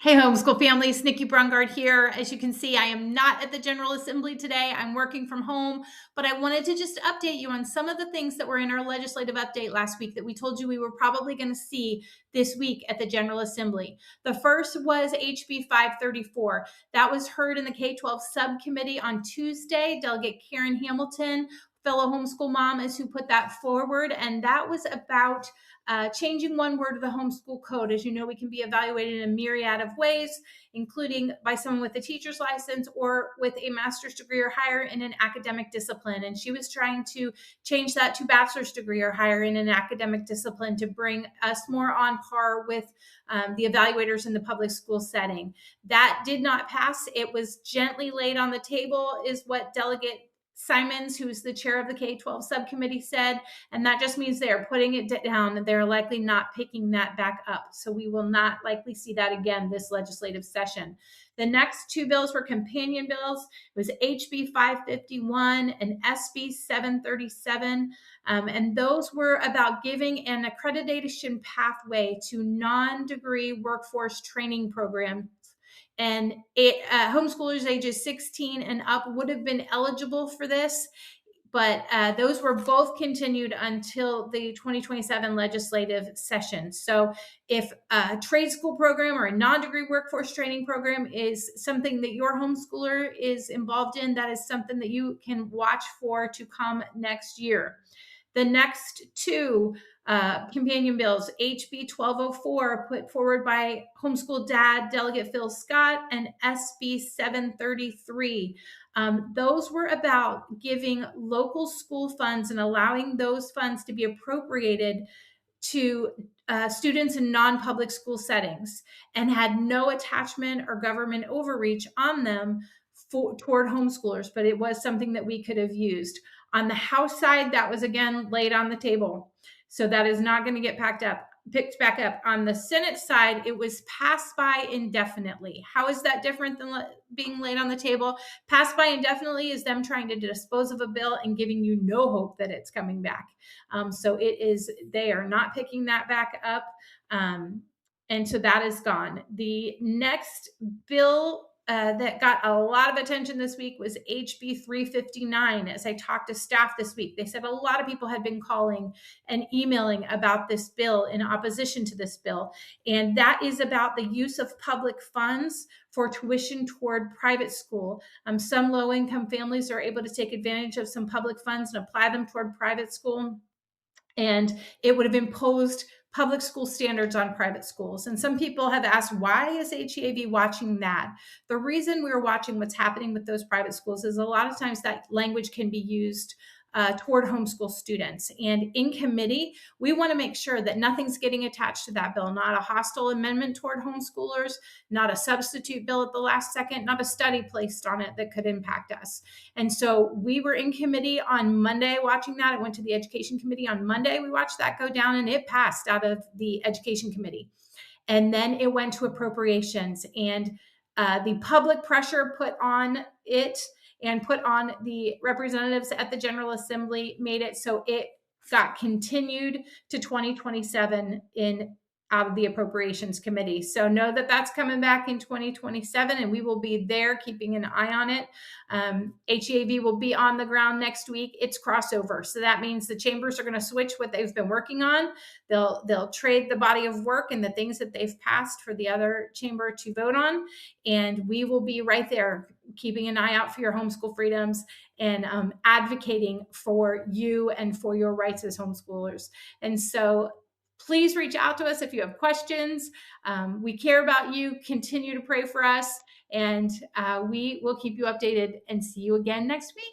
Hey, homeschool families, Nikki Brungard here. As you can see, I am not at the General Assembly today. I'm working from home, but I wanted to just update you on some of the things that were in our legislative update last week that we told you we were probably going to see this week at the General Assembly. The first was HB 534. That was heard in the K-12 subcommittee on Tuesday. Delegate Karen Hamilton, fellow homeschool mom, is who put that forward, and that was about changing one word of the homeschool code. As you know, we can be evaluated in a myriad of ways, including by someone with a teacher's license or with a master's degree or higher in an academic discipline. And she was trying to change that to bachelor's degree or higher in an academic discipline to bring us more on par with the evaluators in the public school setting. That did not pass. It was gently laid on the table, is what Delegate Simons, who's the chair of the K-12 subcommittee, said, and that just means they're putting it down and they're likely not picking that back up. So we will not likely see that again this legislative session. The next two bills were companion bills. It was HB 551 and SB 737. And those were about giving an accreditation pathway to non-degree workforce training programs. And homeschoolers ages 16 and up would have been eligible for this, but those were both continued until the 2027 legislative session. So if a trade school program or a non-degree workforce training program is something that your homeschooler is involved in, that is something that you can watch for to come next year. The next two companion bills, HB 1204, put forward by homeschool dad, Delegate Phil Scott, and SB 733. Those were about giving local school funds and allowing those funds to be appropriated to students in non-public school settings and had no attachment or government overreach on them toward homeschoolers, but it was something that we could have used. On the House side, that was again laid on the table. So that is not going to get picked back up. On the Senate side, it was passed by indefinitely. How is that different than being laid on the table? Passed by indefinitely is them trying to dispose of a bill and giving you no hope that it's coming back. So they are not picking that back up. And so that is gone. The next bill that got a lot of attention this week was HB 359. As I talked to staff this week, they said a lot of people had been calling and emailing about this bill in opposition to this bill. And that is about the use of public funds for tuition toward private school. Some low-income families are able to take advantage of some public funds and apply them toward private school. And it would have imposed public school standards on private schools. And some people have asked, why is HEAV watching that? The reason we're watching what's happening with those private schools is a lot of times that language can be used toward homeschool students. And in committee, we want to make sure that nothing's getting attached to that bill, not a hostile amendment toward homeschoolers, not a substitute bill at the last second, not a study placed on it that could impact us. And so we were in committee on Monday watching that. It went to the education committee on Monday. We watched that go down and it passed out of the education committee. And then it went to appropriations, and the public pressure put on it and put on the representatives at the General Assembly made it so it got continued to 2027 out of the Appropriations Committee. So know that that's coming back in 2027, and we will be there keeping an eye on it. HEAV will be on the ground next week. It's crossover. So that means the chambers are going to switch what they've been working on. They'll trade the body of work and the things that they've passed for the other chamber to vote on. And we will be right there keeping an eye out for your homeschool freedoms and advocating for you and for your rights as homeschoolers. And so please reach out to us if you have questions. We care about you. Continue to pray for us, and we will keep you updated and see you again next week.